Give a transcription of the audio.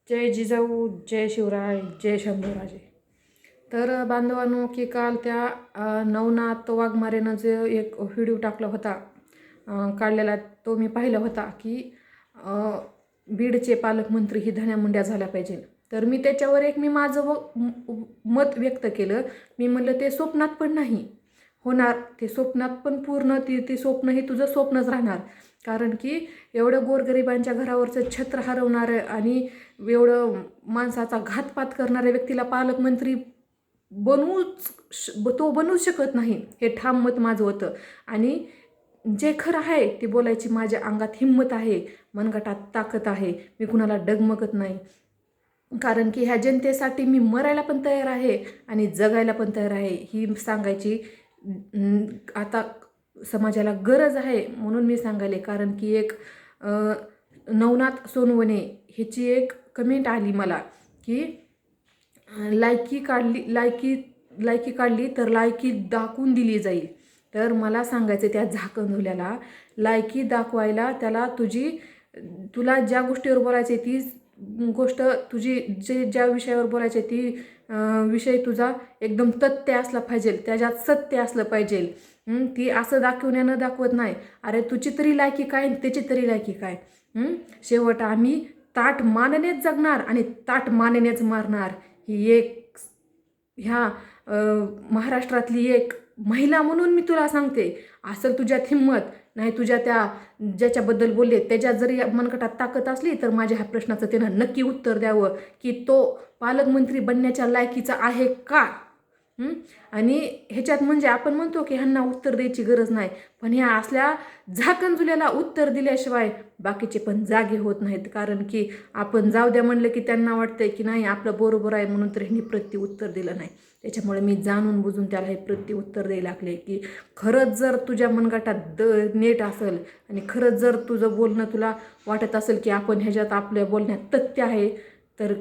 जय जिजाऊ, जय शिवराय, जय शंभूराजे. तर बांधवांनो, की काल त्या नवनाथ वाघमारेनं जे एक व्हिडिओ टाकला होता, काढलेला, तो मी पाहिला होता की बीडचे पालकमंत्री ही धन्यामुंड्या झाल्या पाहिजे. तर मी त्याच्यावर मी माझं मत व्यक्त केलं. मी म्हणलं ते स्वप्नात पण नाही होणार, ते स्वप्नात पण पूर्ण ते स्वप्न हे तुझं स्वप्नच राहणार. कारण की एवढं गोरगरिबांच्या घरावरचं छत्र हरवणारं आणि एवढं माणसाचा घातपात करणाऱ्या व्यक्तीला पालकमंत्री बनवूच शकत नाही, हे ठाम मत माझं होतं. आणि जे खरं आहे ते बोलायची माझ्या अंगात हिंमत आहे, मनगटात ताकद आहे. मी कुणाला डगमगत नाही. कारण की ह्या जनतेसाठी मी मरायला पण तयार आहे आणि जगायला पण तयार आहे, ही सांगायची आता समाजाला गरज आहे. म्हणून मी सांगायले. कारण की एक नवनाथ सोनवणे ह्याची एक कमेंट आली मला की लायकी काढली तर लायकी दाखवून दिली जाईल. तर मला सांगायचं, त्या झाकणझुल्याला लायकी दाखवायला त्याला तुला ज्या गोष्टीवर बोलायचे ती गोष्ट तुझी, ज्या विषयावर बोलायचे ती विषय तुझा एकदम तथ्य असला पाहिजे, त्याच्यात सत्य असलं पाहिजे. ती असं दाखवण्यानं दाखवत नाही. अरे तुझी तरी लायकी काय, त्याची तरी लायकी काय. शेवट आम्ही ताट मानेनेच जगणार आणि ताट मानेनेच मारणार. ही एक ह्या महाराष्ट्रातली एक महिला म्हणून मी तुला सांगते. असेल तुझ्यात हिंमत, नाही तुझ्या त्या ज्याच्याबद्दल बोलले त्याच्यात जरी मनगटात ताकद असली तर माझ्या ह्या प्रश्नाचं त्यानं नक्की उत्तर द्यावं की तो पालकमंत्री बनण्याच्या लायकीचा आहे का. आणि ह्याच्यात म्हणजे आपण म्हणतो की ह्यांना उत्तर द्यायची गरज नाही, पण ह्या असल्या झाकणझुल्याला उत्तर दिल्याशिवाय बाकीचे पण जागे होत नाहीत. कारण की आपण जाऊ द्या म्हणलं की त्यांना वाटतंय की नाही आपलं बरोबर आहे, म्हणून तर ह्यांनी प्रत्युत्तर दिलं नाही. त्याच्यामुळे मी जाणून बुजून त्याला हे प्रत्युत्तर द्यायला लागले की खरंच जर तुझ्या मनगटात नेट असेल आणि खरंच जर तुझं बोलणं तुला वाटत असेल की आपण ह्याच्यात आपल्या बोलण्यात तथ्य आहे, तर